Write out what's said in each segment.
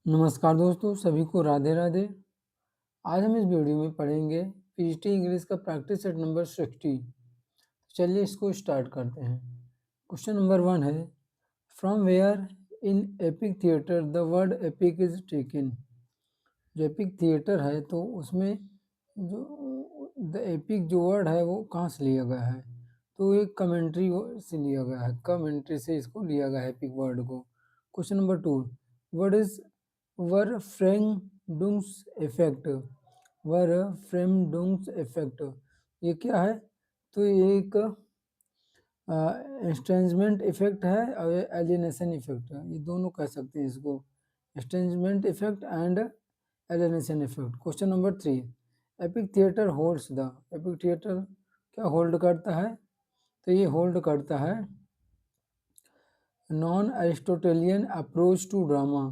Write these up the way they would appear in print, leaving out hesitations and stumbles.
नमस्कार दोस्तों, सभी को राधे राधे। आज हम इस वीडियो में पढ़ेंगे पीजीटी इंग्लिश का प्रैक्टिस सेट नंबर 60। चलिए इसको स्टार्ट करते हैं। क्वेश्चन नंबर 1 है, from where in epic theatre the word epic is taken. जो एपिक थिएटर है तो उसमें जो द एपिक जो वर्ड है वो कहाँ से लिया गया है, तो एक कमेंट्री से लिया गया है, कमेंट्री से इसको लिया गया है एपिक वर्ड को। क्वेश्चन नंबर 2, वर्ड इज वर फ्रेंडुंग्स इफेक्ट। वर फ्रेमडुंग्स इफेक्ट ये क्या है, तो ये एक एस्ट्रेंजमेंट इफेक्ट है और एलिनेशन इफेक्ट है, ये दोनों कह सकते हैं इसको, estrangement effect and alienation effect. Question number 3, epic theatre holds the. Epic theatre क्या होल्ड करता है, तो ये होल्ड करता है non Aristotelian approach to drama.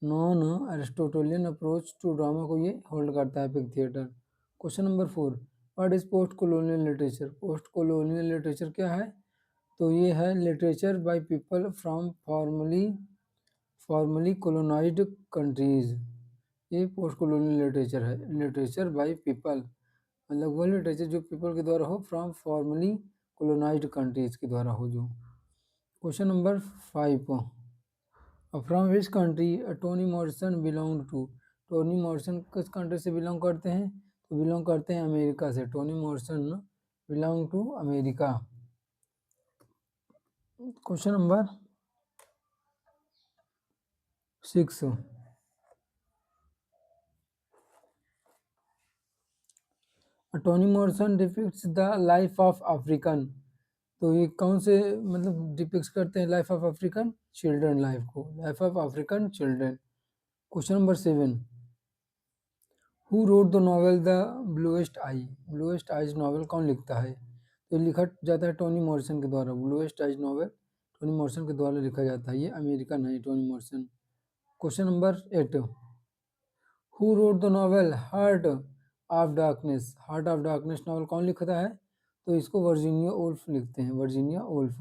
Non Aristotelian approach to drama को ये होल्ड करता है epic theatre. Question number 4, what is post colonial literature. Post colonial literature क्या है, तो ये है literature by people from formerly colonised countries. ये पोस्ट कॉलोनियल लिटरेचर है, लिटरेचर बाय पीपल मतलब वह लिटरेचर जो पीपल के द्वारा हो, फ्रॉम फॉर्मली कॉलोनाइज्ड कंट्रीज के द्वारा हो जो। Question number 5, from which country Toni Morrison belong to. Toni Morrison किस कंट्री से बिलोंग करते हैं, तो बिलोंग करते हैं अमेरिका से। Toni Morrison belong to America. Question number 6, Toni Morrison depicts the life of African. तो ये कौन से मतलब डिपिक्ट करते हैं life of African children, life को, life of African children. Question number 7, who wrote the novel the bluest I. Bluest eyes novel कौन लिखता है, तो लिखा जाता है टोनी मॉरिसन के द्वारा। Bluest eyes novel Tony Morrison के द्वारा लिखा जाता है, ये अमेरिकन है Tony Morrison. Question number 8, who wrote the novel heart of darkness. Heart of darkness novel कौन लिखता है, तो इसको वर्जीनिया वुल्फ लिखते हैं, वर्जीनिया वुल्फ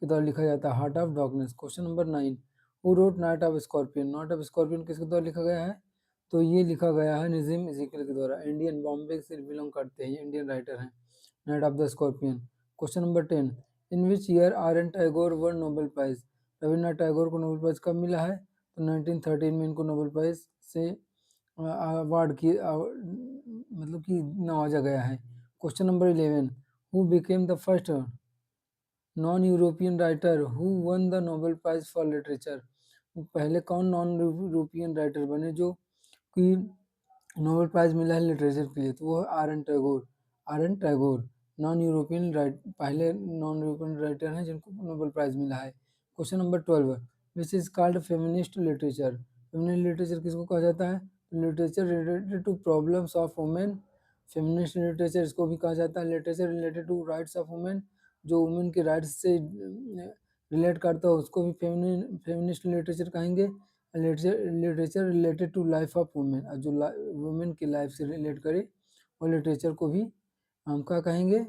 के द्वारा लिखा जाता है heart of darkness. Question number 9, who wrote night of scorpion. Night of scorpion किसके द्वारा लिखा गया है, तो ये लिखा गया है नजीम इज़िकल के द्वारा। इंडियन बॉम्बे से बिलोंग करते हैं, इंडियन राइटर हैं, night of the scorpion. Question number 10, in which year R N Tagore won Nobel prize. Rabindranath Tagore को नोबेल प्राइज कब मिला है, तो 1913 में इनको नोबेल प्राइज से अवार्ड की मतलब कि नवाजा गया है। Question number 11, who became the first non European writer who won the Nobel prize for literature. पहले कौन नॉन यूरोपियन राइटर बने जो कि नोबेल प्राइज मिला है लिटरेचर के लिए, तो वो है R N Tagore. R N Tagore non European पहले नॉन यूरोपियन राइटर हैं जिनको नोबेल प्राइज मिला है। Question number 12, which is called feminist literature. Feminist literature किसको कहा जाता है, literature related to problems of women. Feminist literature इसको भी कहा जाता है literature related to rights of women, जो वुमेन के राइट्स से रिलेट करता है उसको भी फेमिनिस्ट लिटरेचर कहेंगे। Literature related to life of women, और जो वुमेन की लाइफ से रिलेट करे वो लिटरेचर को भी हम क्या कहेंगे,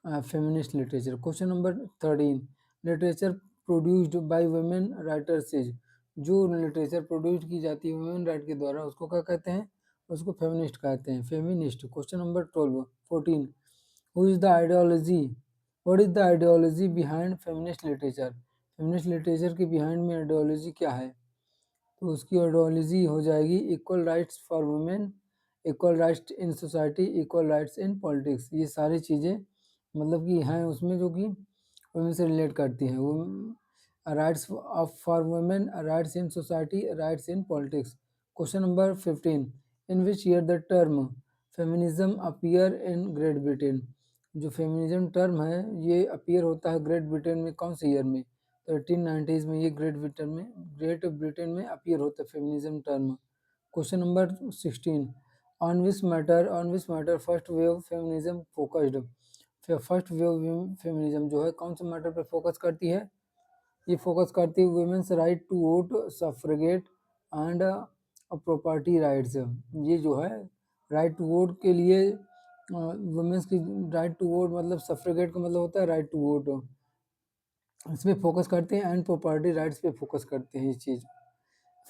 feminist literature. Question number 13, literature produced by women writers is. जो लिटरेचर प्रोड्यूस की जाती है वुमेन राइट के द्वारा उसको क्या कहते हैं, उसको फेमिनिस्ट कहते हैं, feminist. Question number 14, who is the ideology, what is the ideology behind feminist literature. Feminist literature के बिहाइंड में आइडियोलॉजी क्या है, तो उसकी आइडियोलॉजी हो जाएगी equal rights for women, equal rights in society, equal rights in politics. ये सारी चीज़ें मतलब कि हैं उसमें जो कि वुमेन से रिलेट करती हैं। वो rights of for women, rights in society, rights in politics. Question number 15, in which year the term feminism appear in great Britain. जो फेमिनिज्म टर्म है ये अपीयर होता है ग्रेट ब्रिटेन में कौन से ईयर में, तो 1890s में ये ग्रेट ब्रिटेन में अपीयर होता है feminism term. Question number 16, on which matter first wave feminism focused. First wave feminism जो है कौन से मैटर पे फोकस करती है, ये फोकस करती है women's right to vote, suffragette and property rights. ये जो है राइट टू वोट के लिए वुमेन्स की राइट टू वोट मतलब सफ्रगेट का मतलब होता है राइट टू वोट, इस पर फोकस करते हैं एंड प्रॉपर्टी राइट्स पे फोकस करते हैं ये चीज़।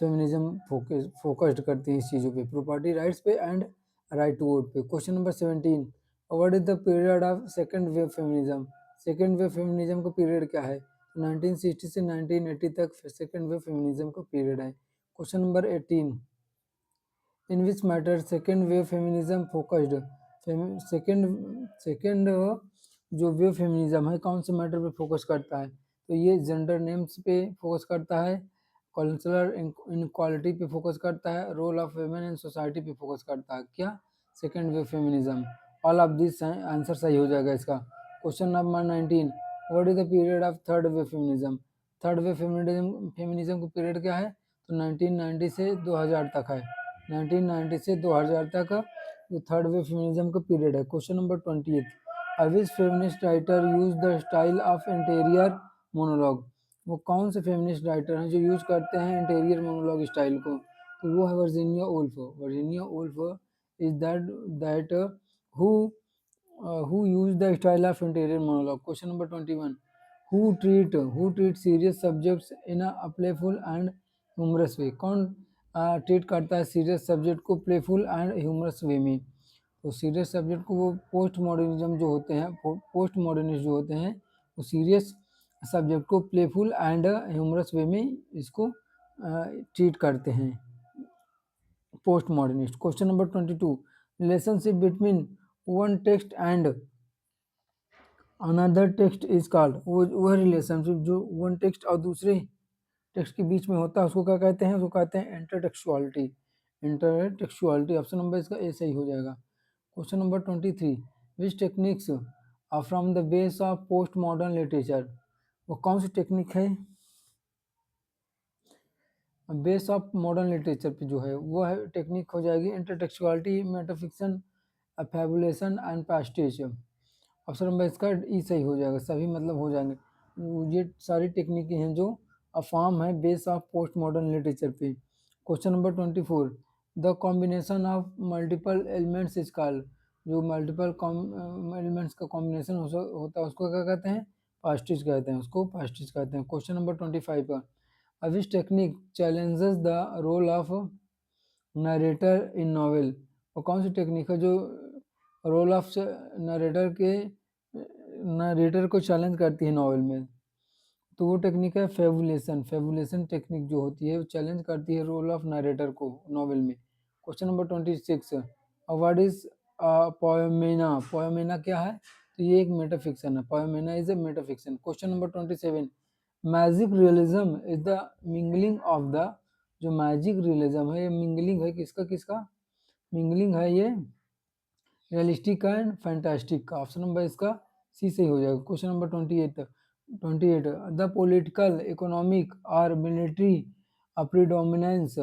फेमिनिज्म फोकस्ड करती है इस चीज़ों पे, प्रॉपर्टी राइट्स पे एंड राइट टू वोट पे। Question number 17, what is the period of second wave feminism? Second wave feminism का पीरियड क्या है? 1960 से 1980 तक सेकंड वेव फेमिनिज्म का पीरियड है। Question number 18, in which matter second wave feminism focused? Second जो wave feminism है कौन से मैटर पे फोकस करता है? तो ये जेंडर नेम्स पे फोकस करता है, कल्चरल इनक्वालिटी पे फोकस करता है, role of women in society पे फोकस करता है। क्या? Second wave feminism. All of this answer सही हो जाएगा इसका। Question number 19, what is the period of third wave feminism? Third wave feminism का पीरियड क्या है? तो 1990 से 2000 तक है। 1990 से 2000 तक जो थर्ड वेव फेमिनिज्म का पीरियड है। Question number 20, which feminist writer use the style of interior monologue? वो कौन से फेमिनिस्ट राइटर हैं जो यूज करते हैं इंटीरियर मोनोलॉग स्टाइल को? तो वो है Virginia Woolf. Virginia Woolf is that who who use the style of interior monologue. Question number 21, who treat serious subjects in a playful and humorous way? कौन treat करता है serious subject को playful and humorous way में? तो serious subject को वो post modernism जो होते हैं, पोस्ट मॉडर्निस्ट जो होते हैं, वो सीरियस सब्जेक्ट को प्लेफुल एंड ह्यूमरस वे में इसको ट्रीट करते हैं, post modernist. Question number 22, relationship between one text and another text is called? वो वह रिलेशनशिप जो वन टेक्स्ट और दूसरे टेक्स्ट के बीच में होता है उसको क्या कहते हैं? उसको कहते हैं इंटरटेक्सुअलिटी। इंटरटेक्सुअलिटी, ऑप्शन नंबर इसका ए सही हो जाएगा। Question number 23, which techniques are from the base of post modern literature? वो कौन सी टेक्निक है बेस ऑफ मॉडर्न लिटरेचर पे जो है? वो है टेक्निक हो जाएगी intertextuality, metafiction, fabulation and pastiche. Option number इसका ई सही हो जाएगा, सभी मतलब हो जाएंगे। ये सारी टेक्निकें हैं जो फॉर्म है base of post modern literature पे। Question number 24, the combination of multiple elements is called? जो मल्टीपल एलिमेंट्स का कॉम्बिनेशन होता है उसको क्या कहते हैं? पास्टिज कहते हैं, उसको पास्टिज कहते हैं। क्वेश्चन नंबर 25 पर, which technique challenges the role of narrator in novel? वो कौन सी टेक्निक है जो रोल ऑफ नरेटर को चैलेंज करती है नॉवेल में? तो वो टेक्निक है फेबुलेशन। फेबुलेशन टेक्निक जो होती है वो चैलेंज करती है रोल ऑफ नरेटर को नॉवेल में। Question number 26, what is Poemena? Poemena क्या है? तो ये एक मेटाफिक्शन है, Poemena is a metafiction. Question number 27, magic realism is the mingling of the? जो मैजिक रियलिज्म है ये मिंगलिंग है किसका किसका? मिंगलिंग है ये रियलिस्टिक एंड फैंटास्टिक का। ऑप्शन नंबर इसका सी सही हो जाएगा। Question number 28, the political economic और मिलिट्री प्रीडोमिनेंस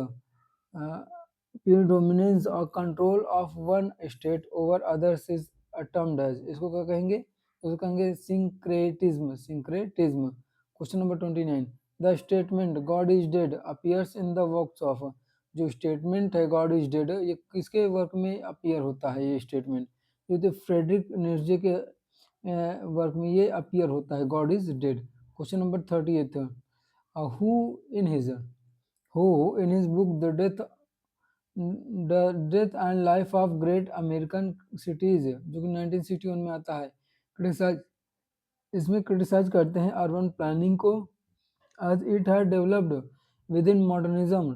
प्रीडोमिनेंस और control of one state over others is termed as? इसको क्या कहेंगे? इसको कहेंगे syncretism. Syncretism. Question number 29, the statement God is dead appears in the works of? जो statement है God is dead ये किसके वर्क में अपीयर होता है? ये स्टेटमेंट ये तो फ्रेडरिक नीट्शे के वर्क में ये अपीयर होता है, God is dead. Question number 38, who in his who in his book the death and life of great American cities, जो कि 1961 में आता है, क्रिटिसाइज इसमें क्रिटिसाइज करते हैं अर्बन प्लानिंग को as it had developed within modernism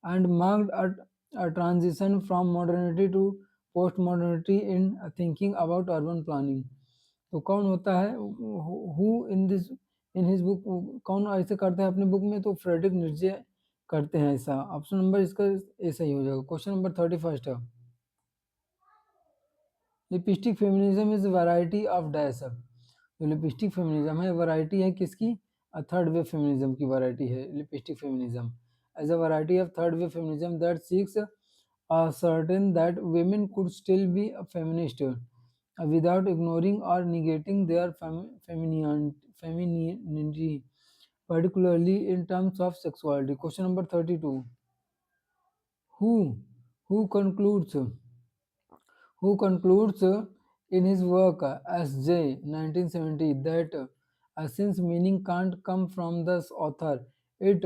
and marked a transition from modernity to postmodernity in thinking about urban planning। तो कौन होता है हु इन हिज बुक? कौन ऐसे करता है अपने बुक में? तो फ्रेडरिक नीट्शे करते हैं ऐसा। ऑप्शन नंबर इसका ऐसा ही हो जाएगा। Question number 31, lipstick feminism is variety of dash? जो लिपिस्टिक फेमिनिज्म है वैरायटी है किसकी? थर्ड वेव फेमिनिज्म की वैरायटी है lipstick feminism. As a variety of third wave feminism that seeks certain that women could still be a feminist without ignoring or negating their femininity, particularly in terms of sexuality। Question number 32, who who concludes who concludes in his work S.J. 1970 that since meaning can't come from the author, it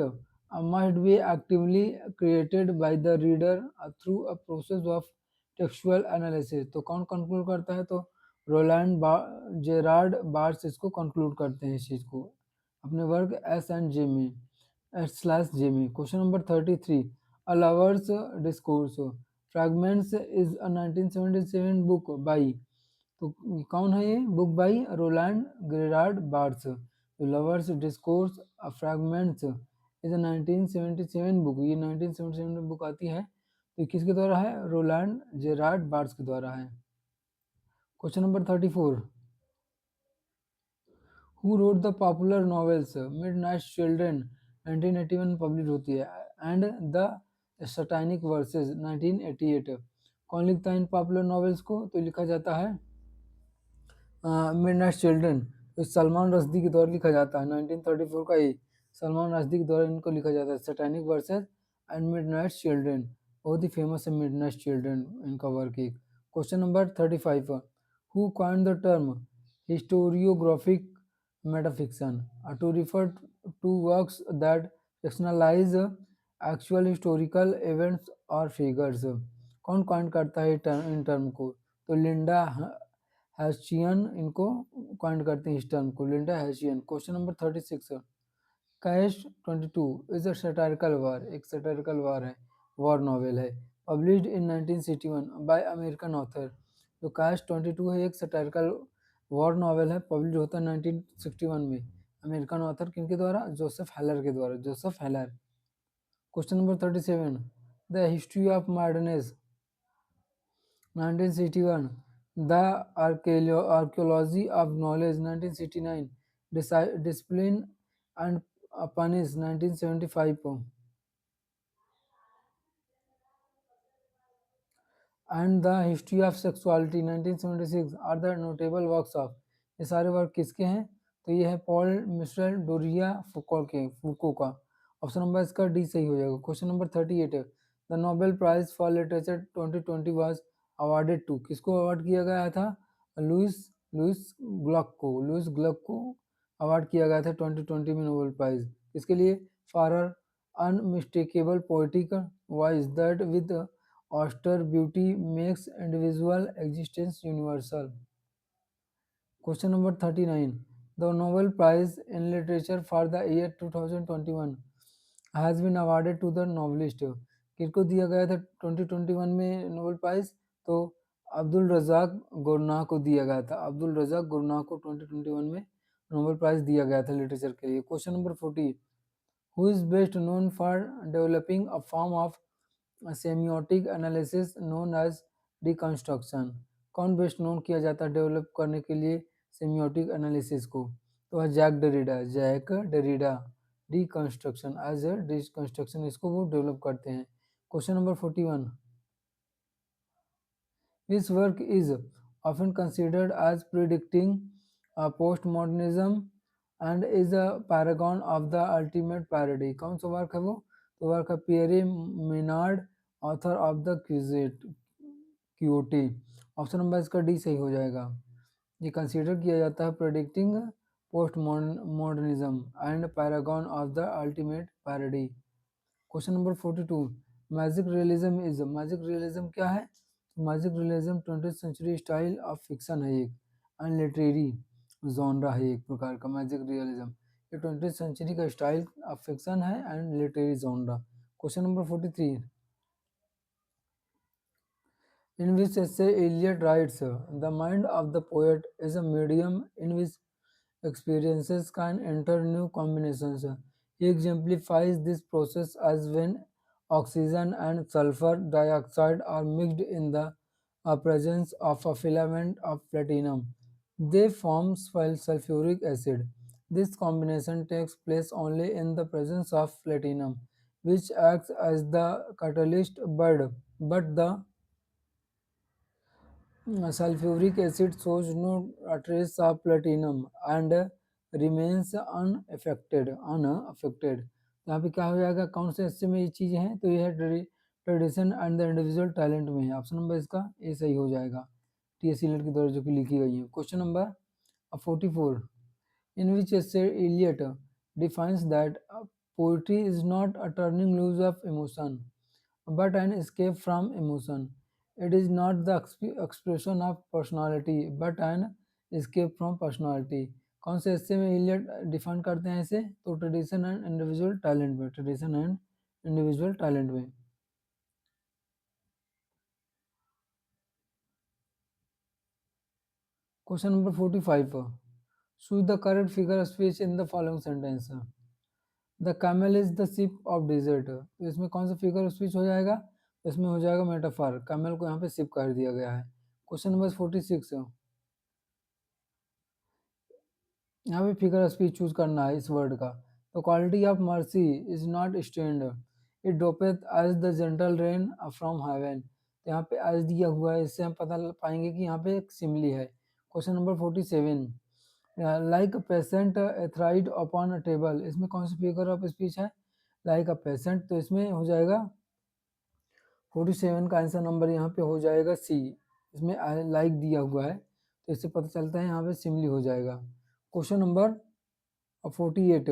must be actively created by the reader through a process of textual analysis। तो कौन conclude करता है? तो Rowland Gerard bars इसको conclude करते हैं इस चीज को अपने वर्क एस एंड जे में /J में। Question number 33, a lovers discourse fragments is a 1977 book by. तो कौन है ये? Book by Roland Gerard Barthes. Lovers discourse fragments is 1977 book, ये 1977 में बुक आती है, तो किसके द्वारा है? रोलैंड जेरार्ड बार्स के द्वारा है। Question number 34, who wrote the popular novels midnight children 1981 publish होती है एंड द सैटानिक वर्सेस 1988। कौन लिखता है इन पॉपुलर नॉवेल्स को? तो लिखा जाता है मिडनाइट चिल्ड्रन, तो सलमान रश्दी के द्वारा लिखा जाता है 1934 का ये सलमान रश्दी के द्वारा इनको लिखा जाता है Satanic verses and midnight children. बहुत ही फेमस है मिडनाइट चिल्ड्रन इनका वर्क एक। Question number 35, who coined the term historiographic metafiction to refer to works that fictionalise actual historical events और फिगर्स। कौन कॉइन करता है इन टर्म को? तो लिंडा हैशियन इनको कॉइन करते हैं इस टर्म को, Linda Hutcheon. Question number 36, Catch 22 is a satirical war, एक सैटारिकल वार है, वॉर नॉवेल है, published in 1961 by American author. जो कैश 22 है एक सैटारिकल वॉर नॉवेल है, पब्लिश होता है 1961 में, अमेरिकन ऑथर किनके द्वारा? जोसेफ हेलर के द्वारा, Joseph Heller. Question number 37, the history of madness 1961, The Archaeology of Knowledge 1969, Discipline and Punish 1975, and The History of Sexuality 1976 are the notable works of। ये सारे वर्क किसके हैं? तो ये है पॉल मिशेल डोरिया फुको का। ऑप्शन नंबर इसका डी सही हो जाएगा। Question number 38, the Nobel prize for literature 2020 was awarded to, किसको अवार्ड किया गया था? लुइस लुइस लुइस ग्लक को अवार्ड किया गया था 2020 में नोबेल प्राइज। किसके लिए? For unmistakable poetic voice that with austere beauty makes individual existence universal। Question number 39, the Nobel Prize in Literature for the year 2021 has been awarded to the novelist। किसको दिया गया था 2021 में नोबेल प्राइज? तो Abdul Razzaq Gurnah को दिया गया था, अब्दुल रज़ाक गुरनाह को 2021 में नोबेल प्राइज दिया गया था लिटरेचर के लिए। Question number 40, who is best known for developing a form of semiotic analysis known as deconstruction. कौन बेस्ट नोन किया जाता है डेवलप करने के लिए सेमियोटिक एनालिसिस को? तो है Jacques Derrida deconstruction as a deconstruction इसको वो डेवलप करते हैं। Question number 41, His work is often considered as predicting postmodernism and is a paragon of the ultimate parody। कौन सा वर्क है वो? तो वर्क है Pierre Menard, author of the Quixote. Option number इसका डी सही हो जाएगा। ये कंसीडर किया जाता है predicting post modernism and paragon of the ultimate parody. Question number 42, magic realism is, magic realism क्या है? Magic realism 20th century style of fiction है एक, एंड लिटरेरी जॉनरा है एक प्रकार का मैजिक रियलिज्म। ये 20th सेंचुरी का स्टाइल ऑफ फिक्शन है and literary genre. Question number 43, in which essay Eliot writes, the mind of the poet is a medium in which experiences can enter new combinations। He exemplifies this process as when oxygen and sulfur dioxide are mixed in the presence of a filament of platinum. They form sulfuric acid. This combination takes place only in the presence of platinum, which acts as the catalyst, but the sulfuric acid shows no trace of platinum and remains unaffected। यहाँ पे क्या हो जाएगा? कौन से हिस्से में ये चीज़ें हैं? तो ये है tradition and the individual talent में है। ऑप्शन नंबर इसका ए सही हो जाएगा, टी.एस. इलियट के द्वारा जो कि लिखी गई है। Question number 44, in which essay Eliot defines that poetry is not a turning loose of emotion but an escape from emotion. It is not the expression of personality but an escape from personality. कौन से हिस्से में Elliot define करते हैं इसे? तो tradition and individual talent में, tradition and individual talent में। Question number 45, choose the correct figure of speech in the following sentence. The camel is the ship of desert, तो इसमें कौन सा फिगर ऑफ स्पीच हो जाएगा? इसमें हो जाएगा मेटाफर, कैमल को यहाँ पे सिप कर दिया गया है। क्वेश्चन नंबर 46, यहाँ पे फिगर ऑफ स्पीच चूज करना है इस वर्ड का। तो quality of mercy is not strained, it droppeth as the gentle rain from heaven. तो यहाँ पे एज दिया हुआ है, इससे हम पता पाएंगे कि यहाँ पे एक सिमली है। Question number 47, like patient etherised upon a table, इसमें कौन सी फिगर ऑफ स्पीच है? लाइक अ पेशेंट, तो इसमें हो जाएगा 47 का आंसर नंबर यहाँ पे हो जाएगा सी। इसमें लाइक दिया हुआ है, तो इससे पता चलता है यहाँ पे सिमली हो जाएगा। Question number 48,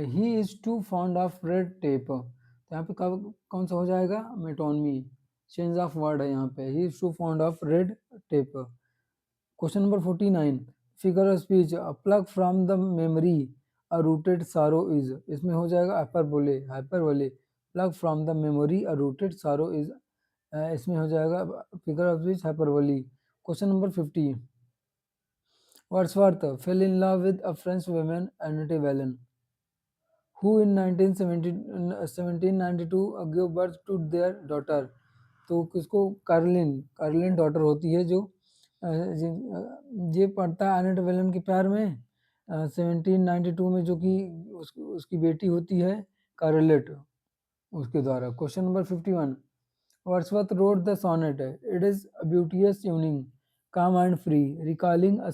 he is too fond of red tape, तो यहाँ पे कब कौन सा हो जाएगा? मेटोनमी, चेंज ऑफ वर्ड है यहाँ पे, he is too fond of red tape. Question number 49, figure of speech pluck from the memory a rooted sorrow is, इसमें हो जाएगा hyperbole, hyperbole, pluck from the memory a rooted sorrow is, इसमें हो जाएगा figure of speech hyperbole. Question number 50, Wordsworth fell in love with a French woman Annette Vallon, who in 1792 gave birth to their daughter। तो किसको? Carlin, Carlin daughter होती है जो ये पढ़ता है एनेट वेलन के प्यार में 1792 में, जो कि उसकी बेटी होती है कार्लेट, उसके द्वारा। Question number 51, Wordsworth wrote the sonnet, it is a beauteous evening, calm and free, recalling a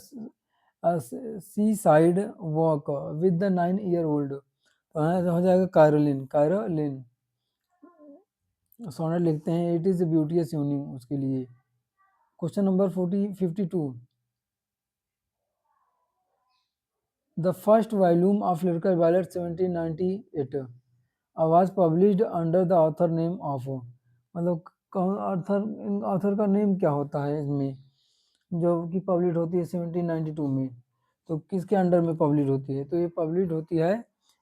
seaside walk with the 9-year-old। तो यहाँ हो जाएगा कैरोलिन, कैरोलिन सोनेट लिखते हैं, it is a beauteous evening उसके लिए। Question number 52, the first volume of lyrical ballot 1798 was published under the author name of, मतलब author, इन author का नेम क्या होता है इसमें, जो कि पब्लिश होती है 1792 में? तो किसके अंडर में पब्लिश होती है? तो ये पब्लिश होती है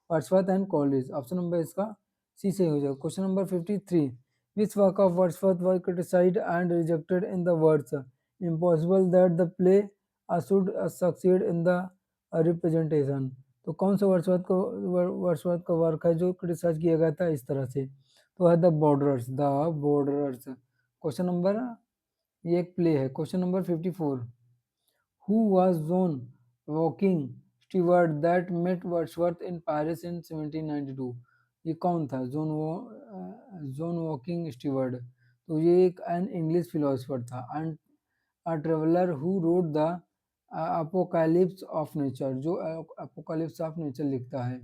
Wordsworth and college. Option number इसका सी से हो जाएगा। Question number 53, which work of Wordsworth were criticised and rejected in the words impossible that the play should succeed in the representation. तो कौन सा वर्ड्सवर्थ का वर्क है जो क्रिटिसाइज किया गया था इस तरह से? तो है the borders, the borders. Question number, ये एक प्ले है। Question number 54, who was John Walking Stewart that met Wordsworth in Paris in 1792? ये कौन था जॉन वॉकिंग स्टीवर्ट? तो ये एक एन इंग्लिश फिलोसफर था and a traveller who wrote the apocalypse of nature, जो अपोकैलिप्स ऑफ नेचर लिखता है।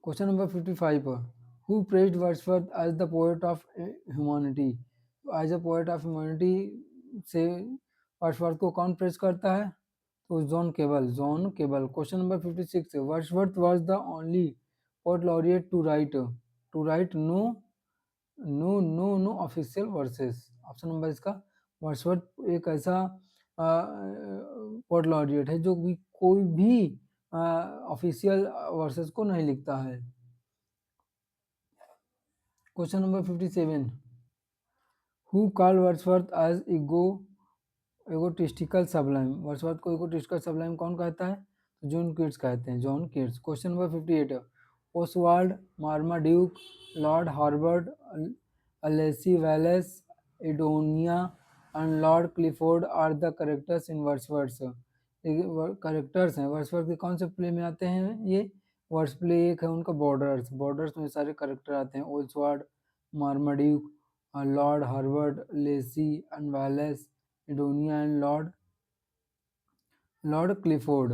Question number 55, who praised Wordsworth as the poet of humanity? As a poet of humanity से Wordsworth को कौन praise करता है? तो John Keble, John Keble. Question number 56, Wordsworth was the only poet laureate to write no no official verses. Option number इसका, Wordsworth एक ऐसा poet laureate है जो भी कोई भी ऑफिशियल वर्सेस को नहीं लिखता है। Question number 57, who called Wordsworth as egotistical sublime? Wordsworth को एगोटिस्टिकल सबलाइम कौन कहता है? तो जॉन कीट्स कहते हैं, John Keats. Question number 58, Oswald, Marmaduke, Lord Herbert, Lacy Wallace, Idonea and Lord Clifford are the characters in Wordsworth. Characters हैं Wordsworth के, कौन से प्ले में आते हैं ये? वर्ड्स प्ले एक है उनका बॉर्डर्स, बॉर्डर्स में सारे करेक्टर आते हैं, Oswald, Marmaduke, Lord Herbert, Lacy and Wallace, Idonea and Lord Clifford,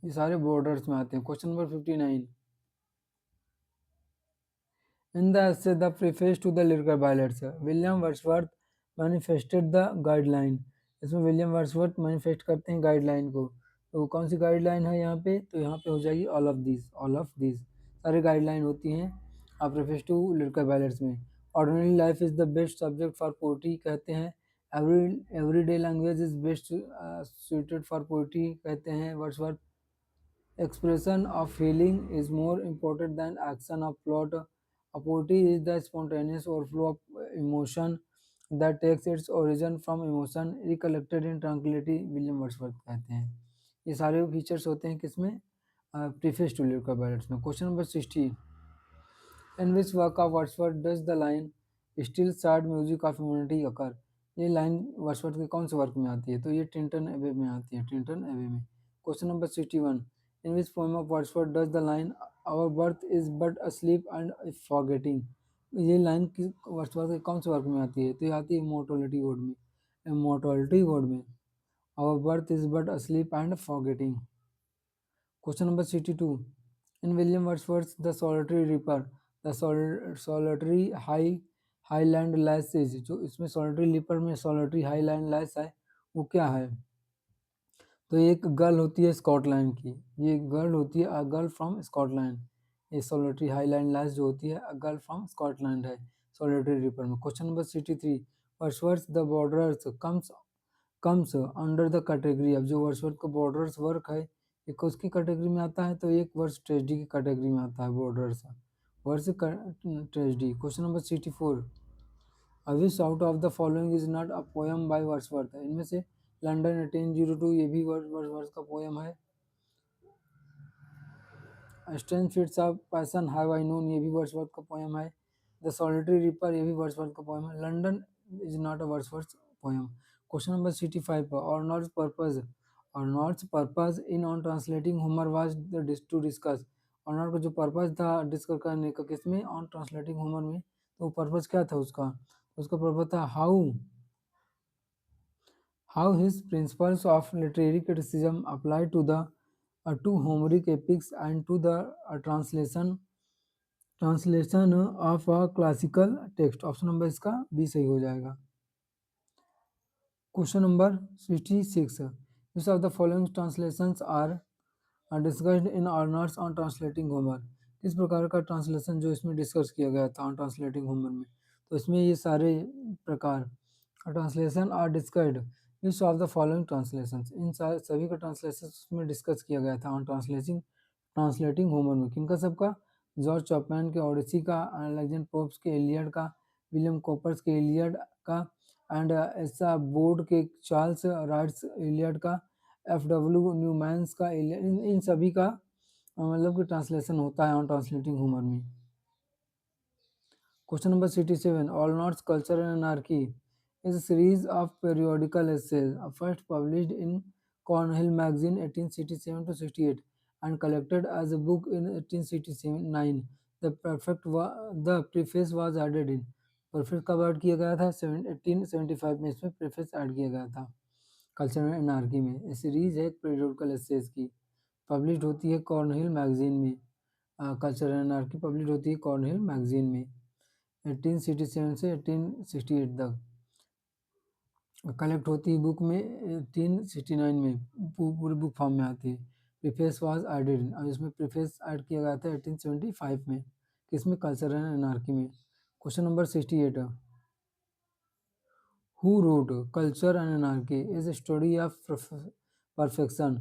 ये सारे बॉर्डर्स में आते हैं। Question number 59, in the essay the preface to the lyrical ballads William Wordsworth manifested the guideline, इसमें विलियम वर्ड्सवर्थ मैनिफेस्ट करते हैं guideline को। तो कौन सी गाइडलाइन है यहाँ पे, तो यहाँ पे हो जाएगी ऑल ऑफ दिस सारी गाइडलाइन होती हैं आप प्रेफेस टू लिरिकल बैलेट्स में। Ordinary life is the best subject for poetry कहते हैं। Everyday language is best suited for poetry कहते हैं Wordsworth. Expression of feeling is more important than action of plot. A poetry is the spontaneous overflow of emotion that takes its origin from emotion recollected in tranquility, William Wordsworth कहते हैं। ये सारे features होते हैं किसमें, preface to lyrical ballads में। Question number 60, in which work of Wordsworth does the line still sad music of humanity occur, ये line Wordsworth के कौन से वर्क में आती है, तो ये टिंटन एबे में आती है, टिंटन एबे में। Question number 61, in which poem of Wordsworth does the line our birth is but a sleep and forgetting, ये लाइन वर्ड्सवर्थ के कौन से वर्क में आती है, तो ये आती है इमोर्टलिटी वर्ड में, इमोर्टलिटी वर्ड में। Our birth is but a sleep and forgetting. Question number 62, in William Wordsworth's The Solitary Reaper, the solitary highland lass is, जो इसमें solitary reaper में solitary highland lass है वो क्या है, तो ये एक गर्ल होती है स्कॉटलैंड की, ये गर्ल होती है अ गर्ल फ्रॉम स्कॉटलैंड। ये सोलिटरी हाईलैंड लाइस जो होती है अ गर्ल फ्रॉम स्कॉटलैंड है सोलिटरी रिपर में। Question number 63, Wordsworth the borders comes under the category, अब जो वर्ड्सवर्थ का बॉर्डर्स वर्क है एक उसकी कैटेगरी में आता है, तो एक वर्ड्स ट्रेजिडी की कैटेगरी में आता है borders words tragedy. Question number 64, A Wish Out of the Following is not a poem by Wordsworth, इनमें से लंदन 1802 ये भी वर्ड्सवर्थ का पोएम है। Strange fits of passion have I known, ये भी वर्ड्सवर्थ का पोएम है। द सॉलिटरी रिपर ये भी वर्ड्सवर्थ का पोएम है। London is not a Wordsworth poem. Question number 65 पर Arnold's purpose in on translating Homer was to discuss, Arnold का जो पर्पस था डिस्कस करने का किसमें, ऑन ट्रांसलेटिंग होमर में, तो पर्पस क्या था उसका पर्पस था how his principles of literary criticism apply to the to Homeric epics and to the translation of a classical text। Option number इसका बी सही हो जाएगा। Question number 66, which of the following translations are discussed in our notes on translating Homer, किस प्रकार का translation जो इसमें discuss किया गया था ऑन ट्रांसलेटिंग होमर में, तो इसमें ये सारे प्रकार translation are discussed, which of the following translations, इन सभी का ट्रांसलेशन उसमें डिस्कस किया गया था ऑन ट्रांसलेटिंग होमर में। किनका सबका, जॉर्ज चॉपमैन के ओडिसी का, अलेक्जेंडर पोप्स के इलियड का, विलियम कॉपर्स के इलियड का, एंड ऐसा बोर्ड के चार्ल्स राइट्स इलियड का, एफ.डब्ल्यू. न्यूमैन्स का इलियड, इन सभी का मतलब कि ट्रांसलेशन होता है ऑन ट्रांसलेटिंग होमर में। Question number 67, Arnold's culture and anarchy is a series of periodical essays first published in Cornhill magazine 1867 to 68 and collected as a book in 1869। the preface was added in, preface कब add किया गया था, 1875 में इसमें preface add किया गया था culture and anarchy में। ये सीरीज है periodical essays की, पब्लिश होती है कॉर्नहिल मैगजीन में, कल्चर एंड एनार्की पब्लिश होती है कॉर्नहिल मैगजीन में 1867 से 1868 तक, कलेक्ट होती है बुक में 1869 में, पूरी बुक फॉर्म में आती है। प्रीफेस वाज एडेड, अब इसमें प्रीफेस ऐड किया गया था 1875 में, किसमें, कल्चर एंड एनार्की में। Question number 68, who wrote culture and anarchy is a study of perfection,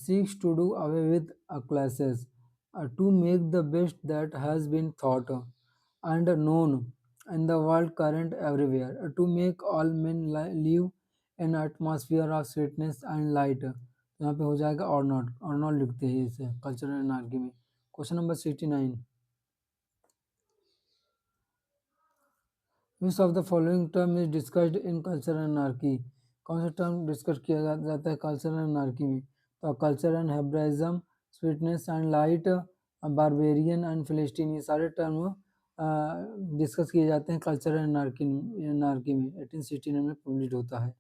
seeks to do away with classes, to make the best that has been thought and known in the world current everywhere, to make all men live in atmosphere of sweetness and light। यहाँ पे हो जाएगा और not लिखते हैं इसे culture and anarchy में। Question number 69, which of the following term is discussed in culture and anarchy, कौन सा टर्म डिस्कस किया जाता है कल्चर एंड एनार्की में, तो culture and Hebraism, sweetness and light, barbarian and philistine, ये सारे टर्म डिस्कस किए जाते हैं कल्चर एंड एनार्की में, 1869 में पब्लिश होता है।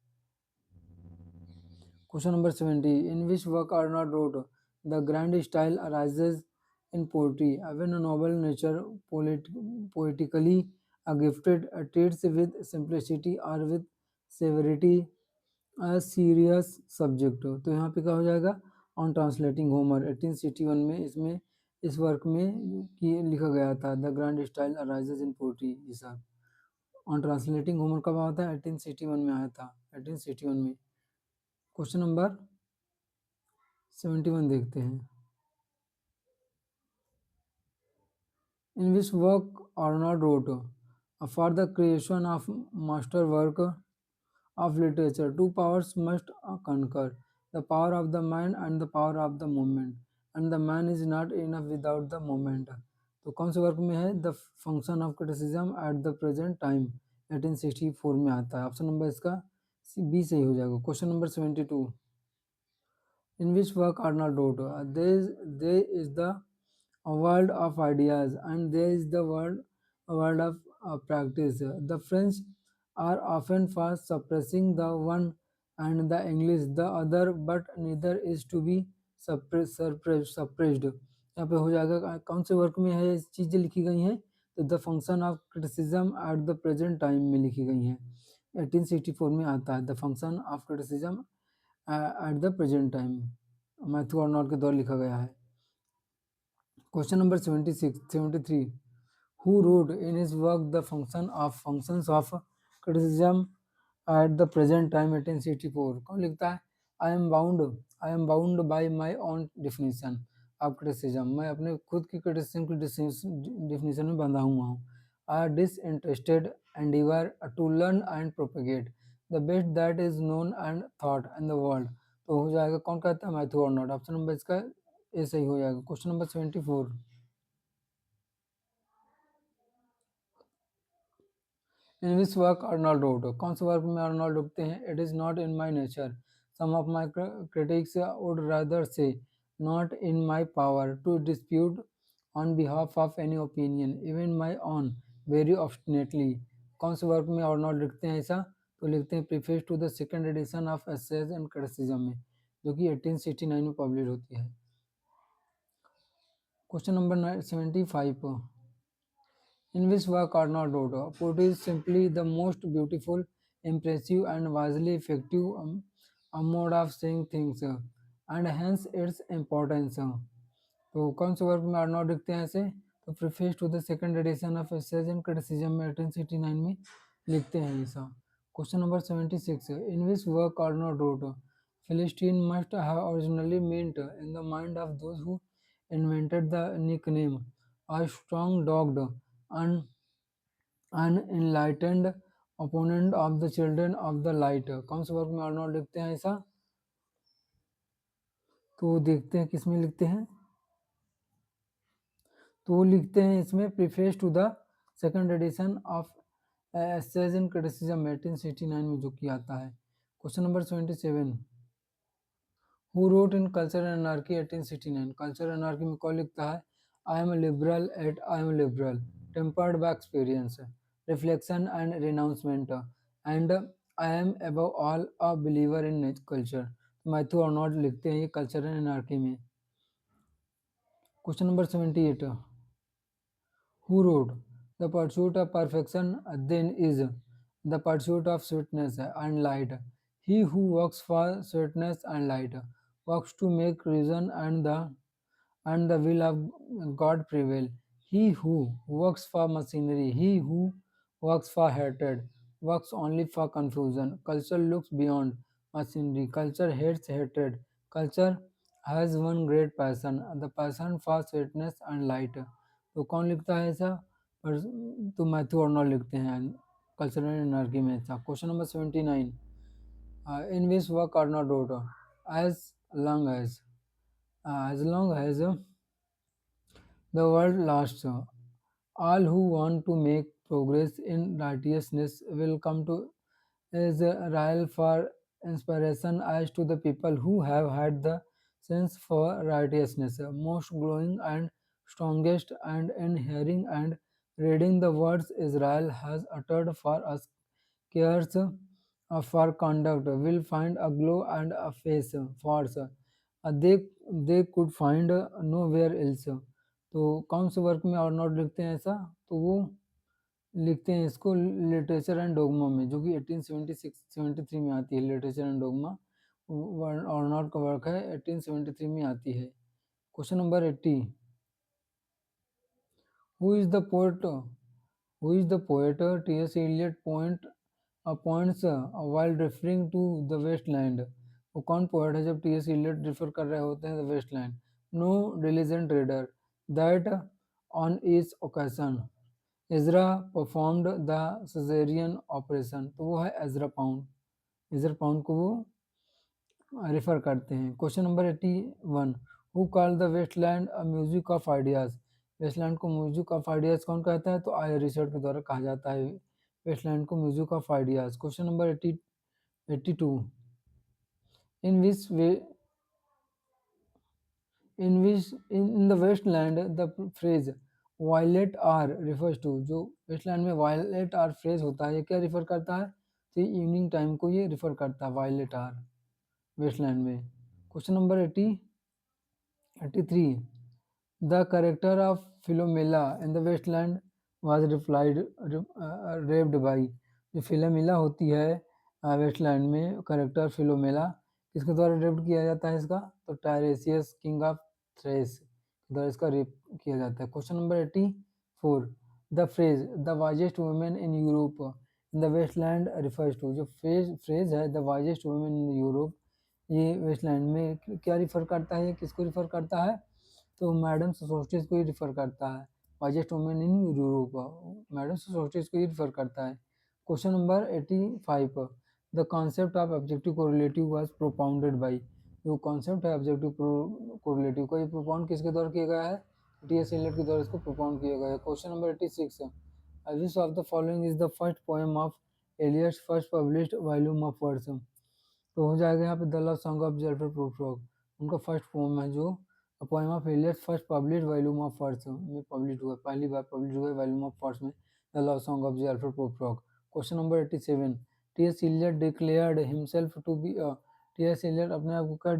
Question number 70, in which work Arnold wrote the grand style arises in poetry, when a noble nature poetically gifted treats with simplicity or with severity a serious subject, तो यहाँ पे क्या हो जाएगा, ऑन ट्रांसलेटिंग होमर 1861 में इसमें इस work में कि लिखा गया था, the grand style arises in poetry, ये सब ऑन ट्रांसलेटिंग होमर कब आया था, 1861 में आया था, 1861 में। क्वेश्चन नंबर 71 देखते हैं। In which work Arnold wrote, for the creation of masterwork of literature, two powers must concur, the power of the mind and the power of the moment, and the man is not enough without the moment। तो कौन से work में है, the function of criticism at the present time, 1864 में आता है। Option number इसका B सही हो जाएगा। Question number 72, in which work Arnold wrote, there is the a world of ideas and there is the world of practice. The French are often fast suppressing the one and the English the other, but neither is to be suppressed। यहाँ पे हो जाएगा, कौन से work में है ये चीज़ें लिखी गई हैं, तो the function of criticism at the present time में लिखी गई हैं। 1864 में आता है the function of criticism at the present time, Matthew Arnold के द्वारा लिखा गया है। Question number 73, who wrote in his work the functions of criticism at the present time, 1864। कौन लिखता है, I am bound by my own definition of criticism, मैं अपने खुद की क्रिटिसिज्म की डेफिनेशन में बंधा हुआ हूँ। I disinterested endeavour to learn and propagate the best that is known and thought in the world. तो हो जाएगा, कौन कहता है, मैथ्यू आर्नोल्ड। ऑप्शन नंबर इसका ए सही हो जाएगा। Question number 74, in which work Arnold wrote, कौन से वर्क में अर्नोल्ड लिखते हैं, it is not in my nature, some of my critics would rather say, not in my power to dispute on behalf of any opinion even my own very obstinately. कौन से work में Arnold लिखते हैं ऐसा, तो लिखते हैं preface to the second edition of essays and criticism में, जो कि 1869 में पब्लिश होती है। Question number 75, in which work Arnold wrote, poetry is simply the most beautiful, impressive, and vastly effective a mode of saying things, and hence its importance। तो कौन से work में आर्नोल्ड लिखते हैं ऐसे, तो preface to the second edition of essays and criticism में 1869 में लिखते हैं ऐसा। Question number 76, in which work Arnold wrote, Philistine must have originally meant in the mind of those who invented the nickname a strong-dogged, un unenlightened opponent of the children of the light. कौन से work में Arnold लिखते हैं ऐसा, तो देखते हैं किस में लिखते हैं, तो वो लिखते हैं इसमें preface to the second edition of essays in criticism 1869 में जो कि आता है। Question number 77, who wrote in culture and anarchy 1869, culture anarchy में कौन लिखता है, I am liberal yet I am liberal tempered by experience reflection and renouncement and I am above all a believer in culture. Matthew Arnold लिखते हैं ये culture and anarchy में। Question number 78, who wrote, the pursuit of perfection then is the pursuit of sweetness and light, he who works for sweetness and light works to make reason and the will of God prevail। He who works for machinery, he who works for hatred, works only for confusion। Culture looks beyond machinery, culture hates hatred, culture has one great passion, the passion for sweetness and light। तो कौन लिखता है ऐसा, तो Matthew Arnold लिखते हैं cultural anarchy में ऐसा। Question number 79, in which work Arnold wrote, as long as the world lasts, all who want to make progress in righteousness will come to Israel for inspiration as to the people who have had the sense for righteousness, most glowing and strongest, and in hearing and reading the words Israel has uttered for us cares of our conduct will find a glow and a face force they they could find nowhere else। तो कौन से work में Arnold लिखते हैं ऐसा, तो वो लिखते हैं इसको लिटरेचर एंड डोगमा में, जो कि 1873 में आती है। लिटरेचर एंड डोगमा अर्नॉट का वर्क है, 1873 में आती है। Question number 80, who is the poet T S. Eliot points while referring to the wasteland? वो कौन पोएट है जब टी.एस. एलियट रिफर कर रहे होते हैं the waste land? No diligent reader, that on each occasion Ezra performed the caesarean operation, तो वो है एजरा पाउंड को वो रेफर करते हैं। Question number 81, who called the wasteland a music of ideas? Wasteland को म्यूजिक ऑफ आइडियाज कौन कहता है? तो आई रिचर्ड के द्वारा कहा जाता है वेस्टलैंड को music of ideas. Question number 82, in which way in the wasteland the phrase violet r refers to? जो वेस्टलैंड में वायलेट आर फ्रेज होता है, ये क्या रिफर करता है? तो इवनिंग टाइम को ये रिफर करता है, वायलेट आर, वेस्टलैंड में। Question number 83, the character of Philomela in the waste land was raped by? जो फिलोमेला होती है वेस्टलैंड में, करेक्टर फिलोमेला किसके द्वारा रेप्ड किया जाता है इसका? तो टायरेसियस किंग ऑफ थ्रेस के द्वारा इसका रेप किया जाता है। Question number 84, the phrase the wisest women in Europe in the wasteland refers to? जो फ्रेज है the wisest women in Europe, ये वेस्टलैंड में क्या रिफर करता है? किसको रिफर करता है? तो मैडम सोसाइटीज को ही रिफर करता है। Wisest women in Europe madam societies को ही रिफर करता है। Question number 85, the concept of objective correlative was propounded by? जो कॉन्सेप्ट है ऑब्जेक्टिव कोरिलेटिव का, ये प्रोपाउंड किसके द्वारा किया गया है? टी.एस. एलियट के द्वारा इसको प्रोपाउंड किया गया है। Question number 86, which of the following is the first poem of Eliot's first published volume of verse? तो हो जाएगा यहाँ पे the love song of J Alfred Prufrock, उनका फर्स्ट पोम है, जो poem of Eliot first publish volume of words में publish हुआ, पहली बार पब्लिश हुआ वॉल्यूम ऑफ वर्ड्स में, the love song of J Alfred Prufrock. Question number 87, T S. Eliot declared himself to be T S. Eliot अपने आप को क्या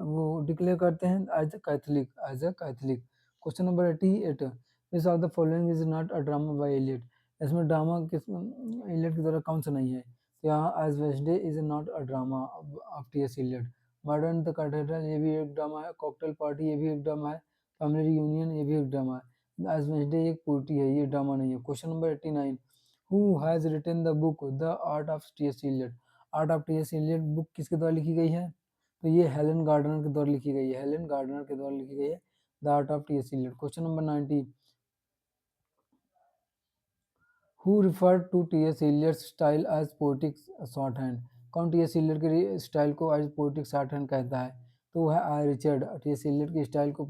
वो डिक्लेयर करते हैं? As a Catholic. Question number 88, which of the following is not a drama by Eliot? इसमें drama किस Eliot के द्वारा कौन सा नहीं है? यहाँ Ash Wednesday is not a drama of T S. Eliot. Murder in the cathedral, ये भी एक ड्रामा है। कॉकटेल पार्टी, ये भी एक ड्रामा है। फैमिली रियूनियन, ये भी एक ड्रामा है। एज वेस्डे एक पोइट्री है, ये ड्रामा नहीं है। Question number 89, who has written the book the art of T S. Eliot? Art of T S. Eliot book किसके द्वारा लिखी गई है? तो ये हेलन गार्डनर के द्वारा लिखी गई है, हेलन गार्डनर के द्वारा लिखी गई है the art of T S. Eliot. Question number 90, who refer to T S. Eliot's style as poetic shorthand? कौन टी.एस. एलियट के स्टाइल को एज पोएटिक शॉर्टहैंड कहता है? तो वो है आई रिचर्ड। टी.एस. एलियट के स्टाइल को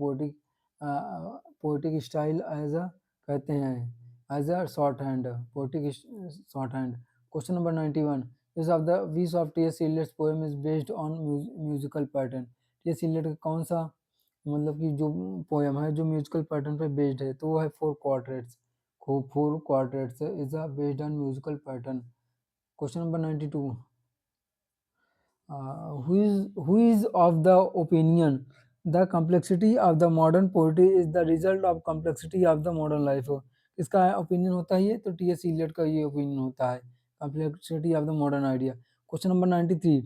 पोएटिक स्टाइल एज अ कहते हैं, as a shorthand, poetic shorthand. Question number 91, which of T S. Eliot's poem is based on musical pattern? T S. Eliot का कौन सा मतलब कि जो पोएम है जो म्यूजिकल पैटर्न पर बेस्ड है? तो वो है four quartets. Four quartets is based on musical pattern. Question number 92, who is of the opinion the complexity of the modern poetry is the result of complexity of the modern life? इसका opinion होता है ये, तो T.S.. Eliot का ये opinion होता है, complexity of the modern idea. Question number 93,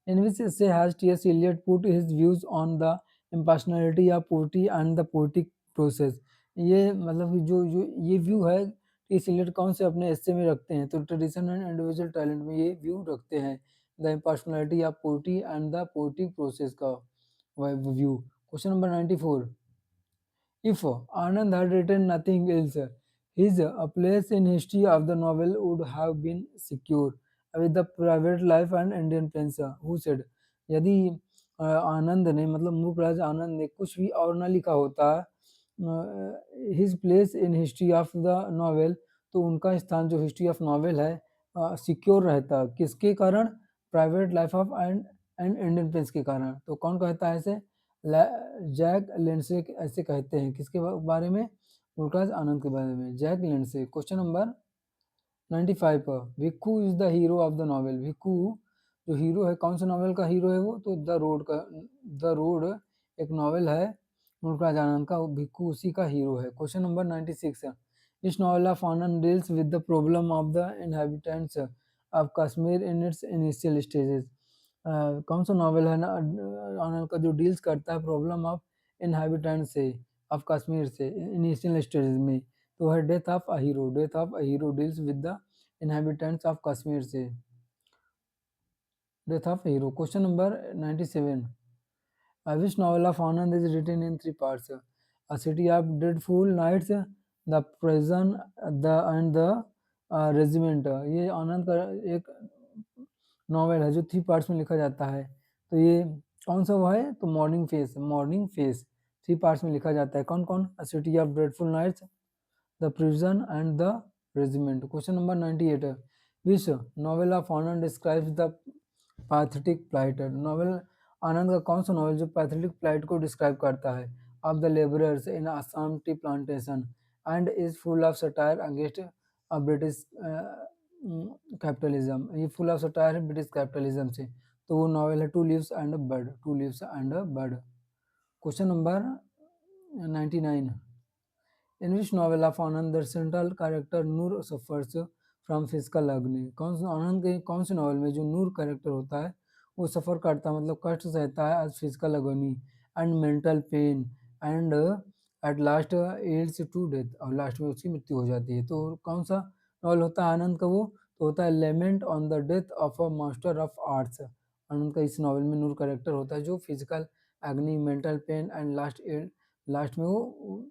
in which essay has T.S. Eliot put his views on the impersonality of poetry and the poetic process? ये मतलब कि जो जो ये व्यू है टी.एस. एलियट कौन से अपने एस्से में रखते हैं? तो ट्रेडिशन एंड इंडिविजुअल टैलेंट में ये व्यू रखते हैं, the impersonality of poetry and the poetic process का view. Question number 94, if Anand had written nothing else, his place in history of the novel would have been secure with the private life and Indian prince who said? यदि आनंद ने मतलब मूकराज आनंद ने कुछ भी और ना लिखा होता his place in history of the novel, तो उनका स्थान जो हिस्ट्री ऑफ नॉवेल है सिक्योर रहता, किसके कारण? Private life of and Indian Prince के कारण। तो कौन कहता है ऐसे? जैक लेंसे ऐसे कहते हैं, किसके बारे में? मुमताज आनंद के बारे में, जैक लेंसे। क्वेश्चन नंबर 95 पर, भिक्खू is the hero of the novel? भिक्खू जो हीरो है, कौन सा नॉवेल का हीरो है वो? तो द रोड एक नॉवेल है मुमताज आनंद का, भिक्खू उसी का हीरो है। Question number 96, This novel of Anand deals with the problem of the inhabitants of Kashmir in its initial stages. कौन सा नॉवल है ना आनंद का जो डील्स करता है प्रॉब्लम ऑफ इनहेबिटेंट से ऑफ कश्मीर से इनिशियल स्टेजेस में, तो है death of a hero. Death of a hero deals with the inhabitants of Kashmir से। Death of hero. Question number 97, which novel of Anand is written in three parts? A City of Dreadful Nights, The Prison, the Regiment। ये आनंद का एक novel है जो three parts में लिखा जाता है। तो ये कौन सा वो है? तो morning face. Morning phase three parts में लिखा जाता है। कौन कौन? A City of Dreadful Nights, The Prison, and the Regiment। Question number 98, which novel of Anand describes the pathetic plight? Novel Anand का कौन सा नॉवेल जो पैथेटिक प्लाइट को डिस्क्राइब करता है? Of the labourers in Assam tea plantation and is full of satire against British capitalism. ये full of satire है British capitalism से। तो वो नॉवेल है two leaves and a bird. Two leaves and a bird. Question number 99, in which novel of Anand the central character Noor suffers from physical agony? कौन सा आनंद के कौन से नॉवल में जो नूर कैरेक्टर होता है वो सफ़र करता है, मतलब कष्ट सहता है as physical agony and mental pain and at last aids to death, और लास्ट में उसकी मृत्यु हो जाती है। तो कौन सा नॉवल होता है आनंद का? वो तो होता है lament on the death of a master of arts. Anand का इस नॉवल में नूर कैरेक्टर होता है जो physical agony, mental pain and last में वो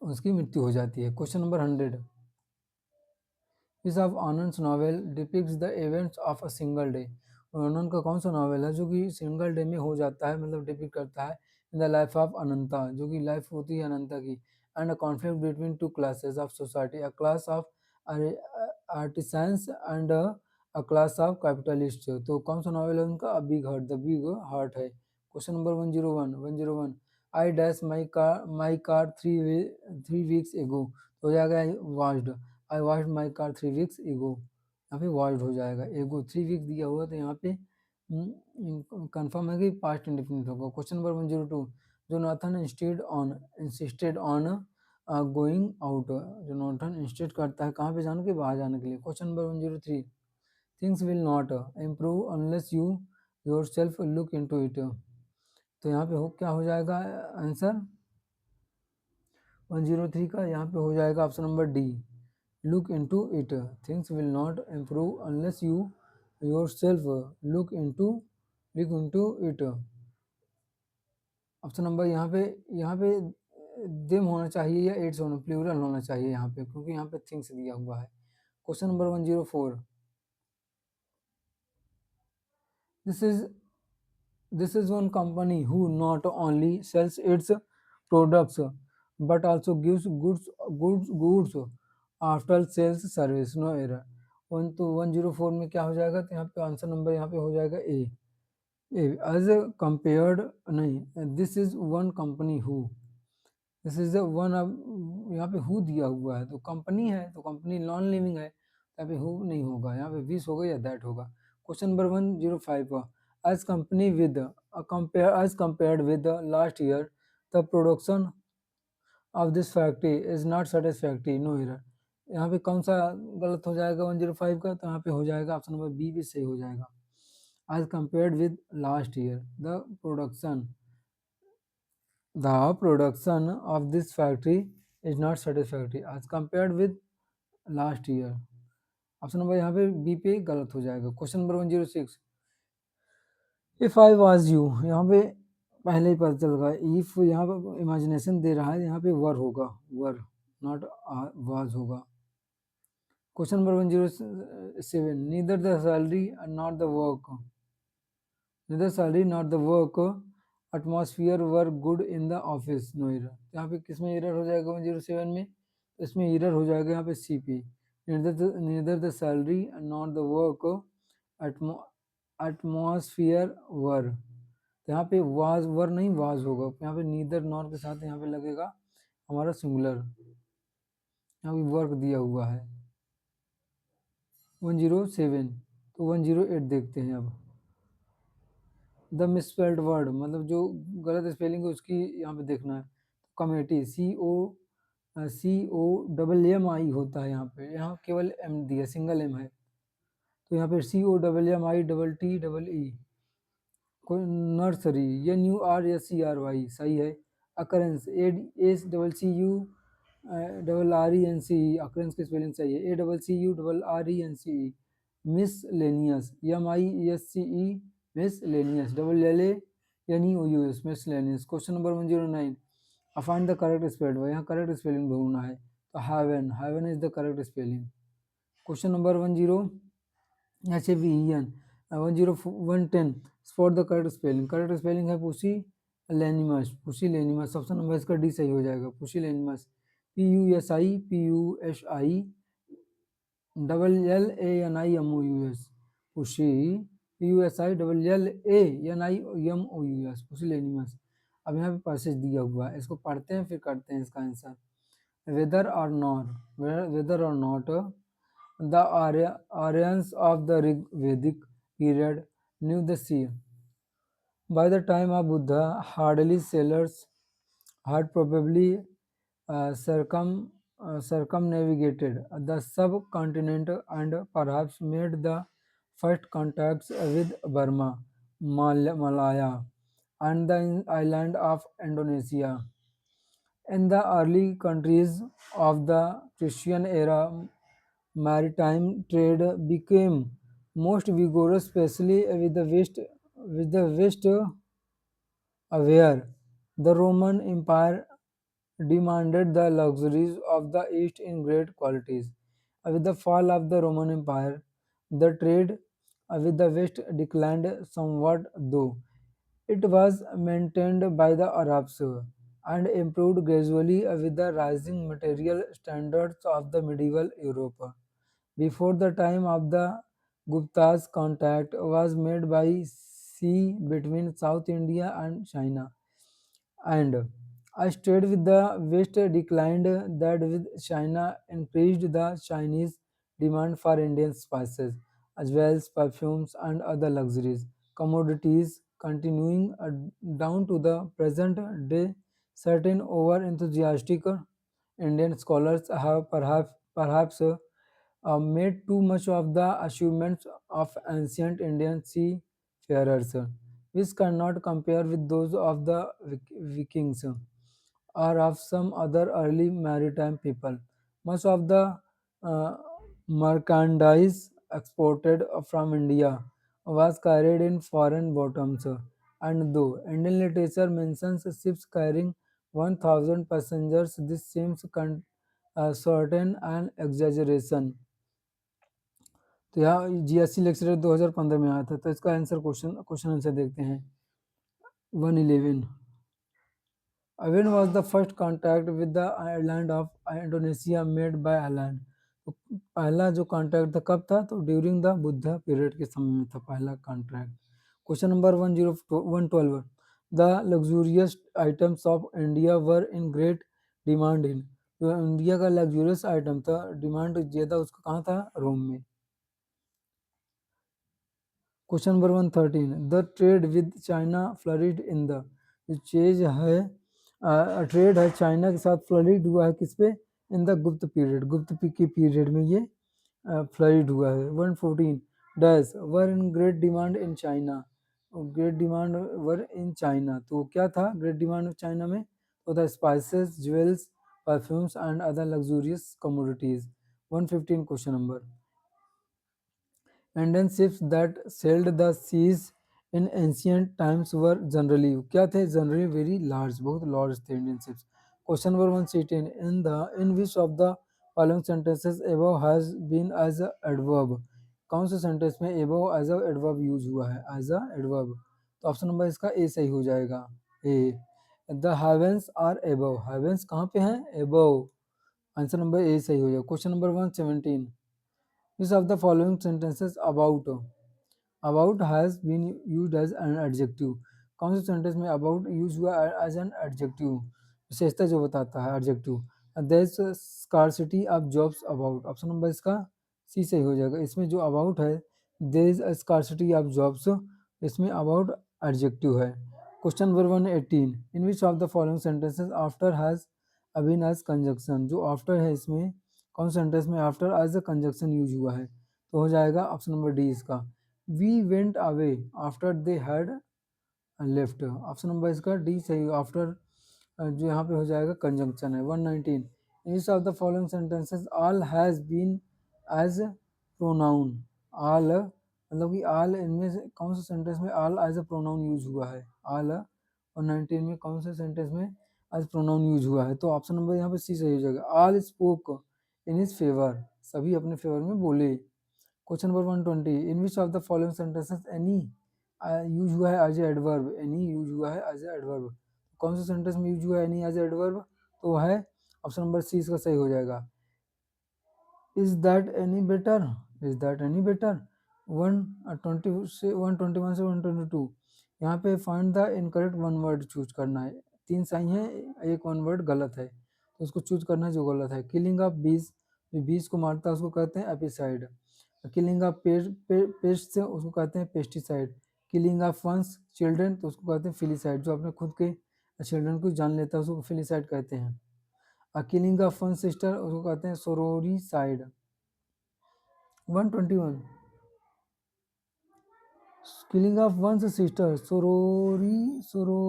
उसकी मृत्यु हो जाती है। क्वेश्चन नंबर 100, इस of Anand novel depicts the events of a single day. Anand का कौन सा नॉवेल है जो कि सिंगल डे में हो जाता है, मतलब डिपिक्ट करता है in the life of Ananta, जो कि लाइफ होती है अनंता की, and a conflict between two classes of society, a class of artisans and a class of capitalist. तो कौन सा नॉवेल है उनका? A big heart. The big heart है। Question number 101, I dash my car three weeks ago. तो हो जाएगा watched. I watched my car 3 weeks ago. यहाँ पे वॉच्ड हो जाएगा। एगो 3 वीक्स दिया हुआ तो यहाँ पे कंफर्म है कि पास्ट इंडेफिनिट होगा। Question number 102, Jonathan insisted on going out. Jonathan insist करता है कहाँ पे जाने के? बाहर जाने के लिए। Question number 103, things will not improve unless you yourself look into it. तो यहाँ पे क्या हो जाएगा आंसर 103 का? यहाँ पे हो जाएगा option number D, look into it. Things will not improve unless you yourself look into it. Option number यहाँ पे देम होना चाहिए या इट्स होना, प्लूरल होना चाहिए यहाँ पे, क्योंकि यहाँ पे थिंग्स दिया हुआ है। Question number 104, this is This is one company who not only sells its products but also gives goods after sales service। No error. 104 में क्या हो जाएगा? तो यहाँ पे आंसर नंबर यहाँ पे हो जाएगा ए। एज कंपेयर्ड नहीं, this is one company who, this is one. यहाँ पे हु दिया हुआ है तो कंपनी है, तो कंपनी नॉन लिविंग है, यहाँ पे हु नहीं होगा, यहाँ पे विस होगा या दैट होगा। Question number 105, as company with as compared with the last year, the production of this factory is not satisfactory। No error. यहाँ पे कौन सा गलत हो जाएगा 105 का? तो यहाँ पे हो जाएगा ऑप्शन नंबर बी भी सही हो जाएगा। as compared with last year, the production of this factory is not satisfactory as compared with last year। Option number यहाँ पे बी पे गलत हो जाएगा। Question number 106, if I was you, यहाँ पे पहले ही पता चल रहा है इफ यहाँ पे इमेजिनेशन दे रहा है, यहाँ पे वर होगा, वर नॉट वाज होगा। Question number 107, neither salary not the work atmosphere were good in the office. No error. यहाँ पे किस में एरर हो जाएगा 107 में? इसमें एरर हो जाएगा यहाँ पे सी पे, neither the salary not the work atmosphere were. तो यहाँ पे वाज वर नहीं वाज होगा, यहाँ पे नीदर नॉर के साथ यहाँ पे लगेगा हमारा सिंगुलर, यहाँ पे वर्क दिया हुआ है 107। तो 108 देखते हैं अब। द मिसस्पेल्ड वर्ड, मतलब जो गलत स्पेलिंग है उसकी यहाँ पे देखना है। कमेटी, COMMITTEE COMMI होता है यहाँ पे, यहाँ केवल M दिया, सिंगल M है, तो यहाँ पे COMMI, कोई नर्सरी, NURSERY सही है। अकरेंस, ACCURRENCE, अकरेंस की स्पेलिंग सही है, ACCURRENCE। Miscellaneous, MISCE, miscellaneous, LLANEOUS, miscellaneous. Question number 109, find the correct spelling, यहाँ करेक्ट स्पेलिंग ढूंढना है, तो heaven, heaven is the correct spelling. Question number 110 for the correct spelling, correct spelling है pusillanimous, pusillanimous, option number इसका D सही हो जाएगा, pusillanimous. PUSI, पुशी, PUSI, पुसी लेनिमस। अब यहाँ पे पैसेज दिया हुआ है, इसको पढ़ते हैं फिर करते हैं इसका आंसर। वेदर और not the Aryans of the Vedic period knew the sea. By the time of Buddha, hardly sailors had probably circumnavigated the subcontinent and perhaps made the first contacts with Burma, Malaya, and the island of Indonesia. In the early countries of the Christian era, maritime trade became most vigorous, especially with the West where the Roman Empire demanded the luxuries of the East in great quantities. With the fall of the Roman Empire, the trade with the West declined somewhat, though it was maintained by the Arabs and improved gradually with the rising material standards of the medieval Europe. Before the time of the Gupta's, contact was made by sea between South India and China, and I stayed with the West declined, that with China increased the Chinese demand for Indian spices, as well as perfumes and other luxuries commodities, continuing down to the present day. Certain over enthusiastic Indian scholars have perhaps made too much of the achievements of ancient Indian seafarers, which cannot compare with those of the Vikings or of some other early maritime people. Much of the uh, merchandise exported from India was carried in foreign bottoms, and though Indian literature mentions ships carrying 1,000 passengers, this seems certain an exaggeration। तो यहाँ GSC lecture 2015 में आया था, तो इसका answer question answer देखते हैं। 111, when was the first contact with the island of Indonesia made by Alan? तो पहला जो कॉन्टैक्ट था कब था, तो ड्यूरिंग द बुद्धा पीरियड के समय में था पहला contract. Question number 112, the luxurious items of India were in great demand इन, जो इंडिया का लग्जूरियस आइटम था, डिमांड ज़्यादा उसका कहाँ था, रोम में। Question number 113, the trade with China flourished in the, जो चेज है ट्रेड है चाइना के साथ फ्लरिड हुआ है किस पे, इन द गुप्त पीरियड, के पीरियड में ये फ्लरिड हुआ है। 114, dash were in great demand in China, great demand were in China, तो क्या था ग्रेट डिमांड चाइना में, तो the spices, jewels, perfumes and other luxurious commodities. 115 question number, Indian ships that sailed the seas in ancient times were generally, क्या थे, generally very large, बहुत large थे Indian ships। Question number 116, in which of the following sentences above has been as a adverb, कौन से sentence में above as a adverb use हुआ है, as a adverb, तो ऑप्शन नंबर इसका ए सही हो जाएगा, ए। The heavens are above, heavens कहाँ पे हैं, above, आंसर नंबर ए सही हो जाएगा। Question number 117, which of the following sentences about has been used as an adjective, कौन से सेंटेंस में about यूज हुआ as an adjective, विशेषता जो बताता है adjective। there is scarcity of jobs about, option number इसका सी सही हो जाएगा। इसमें जो about है, there is a scarcity of jobs, इसमें about adjective है। Question number 118, in which of the following sentences after has been as conjunction, जो आफ्टर है इसमें कौन सेंटेंस में after as a conjunction use हुआ है, तो हो जाएगा ऑप्शन नंबर डी इसका। We went away after they had left, option number इसका डी सही। आफ्टर जो यहाँ पे हो जाएगा कंजंक्शन है। 119 in of the following sentences all has been as pronoun, all मतलब कि ऑल इनमें से कौन से सेंटेंस में all as a pronoun use हुआ है, ऑल 119 में कौन से सेंटेंस में एज प्रोनाउन यूज हुआ है, तो ऑप्शन नंबर यहाँ पे सी सही हो जाएगा। All spoke in his favour, सभी अपने फेवर में बोले। Question number 120 in which of the following sentences any use हुआ है एज एडवर्ब, एनी यूज हुआ है एज एडवर्ब, कौन से सेंटेंस में यूज हुआ है एनी एज एडवर्ब, तो है ऑप्शन नंबर सी इसका सही हो जाएगा। Is that any better, is that any better 120 से 121 से 122, यहाँ पे find the incorrect one word choose करना है। तीन सही है, एक वन वर्ड गलत है, तो उसको चूज करना है जो गलत है। किलिंग ऑफ बीज, जो बीज को मारता है उसको कहते हैं एपिसाइड। किलिंग ऑफ पेस्ट से उसको कहते हैं pesticide. Killing of one's children तो उसको कहते हैं फिलिसाइड, जो अपने खुद के चिल्ड्रन को जान लेता है उसको फिलिसाइड कहते हैं। किलिंग ऑफ वन सिस्टर उसको कहते हैं sororicide. 121 killing of one sister sororicide.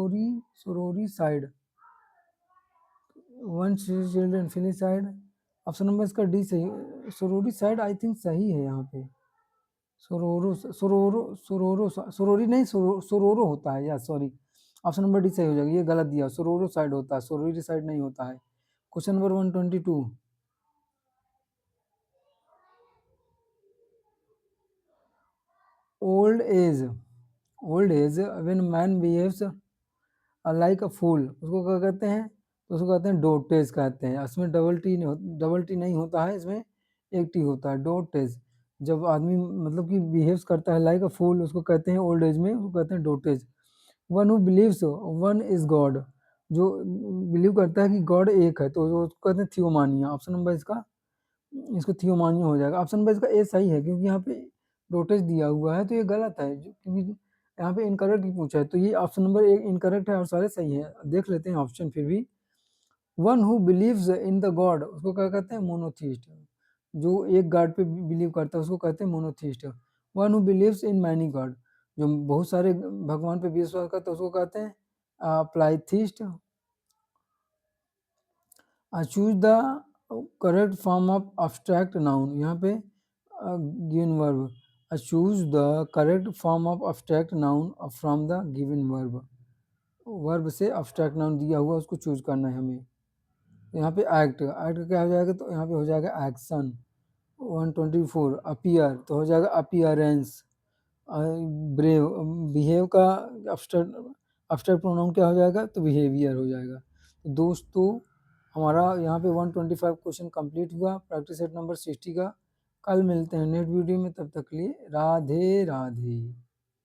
One children filicide, option number इसका डी सही। सोरोरीसाइड आई थिंक सही है यहाँ पे। सोरोरो सोरोरो सोरोरो सोरोरी नहीं सोरोरो होता है या सॉरी, ऑप्शन नंबर डी सही हो जाएगा, ये गलत दिया, सोरोरो साइड होता है, सोरोरी साइड नहीं होता है। Question number 122 old age, old age when man behaves like a fool उसको क्या कहते हैं, तो उसको कहते हैं डोटेज कहते हैं। इसमें डबल टी नहीं होता है, इसमें एक टी होता है, डोटेज। जब आदमी मतलब कि बिहेव्स करता है लाइक अ फूल उसको कहते हैं ओल्ड एज में, उसको कहते हैं डोटेज। One who believes one is god, जो बिलीव करता है कि गॉड एक है, तो उसको कहते हैं थियोमानिया। ऑप्शन नंबर इसका इसको थियोमानिया हो जाएगा। ऑप्शन नंबर इसका ए सही है, क्योंकि यहाँ पे रोटेज दिया हुआ है तो ये गलत है, क्योंकि यहाँ पे इनकरेक्ट ही पूछा है, तो ये ऑप्शन नंबर एक इनकरेक्ट है और सारे सही है। देख लेते हैं ऑप्शन फिर भी। One who believes in the God उसको क्या कहते हैं, मोनोथीस्ट। जो एक गॉड पे बिलीव करता है उसको कहते हैं monotheist. One who believes in many god, जो बहुत सारे भगवान पे विश्वास करता है उसको कहते हैं polytheist. Choose the correct form of abstract noun, यहाँ पे given verb. Choose the correct form of abstract noun from the given verb, verb से अब्स्ट्रैक्ट नाउन दिया हुआ उसको चूज करना है हमें। यहाँ पे एक्ट, एक्ट क्या हो जाएगा, तो यहाँ पे हो जाएगा एक्शन। 124 अपीयर तो हो जाएगा अपीयरेंस। ब्रेव, बिहेव का अब्स्ट्रैक्ट अब्स्ट्रैक्ट प्रोनाउन क्या हो जाएगा, तो बिहेवियर हो जाएगा। तो दोस्तों हमारा यहाँ पे 125 क्वेश्चन कंप्लीट हुआ प्रैक्टिस सेट नंबर 60 का। कल मिलते हैं नेक्स्ट वीडियो में, तब तक के लिए राधे राधे।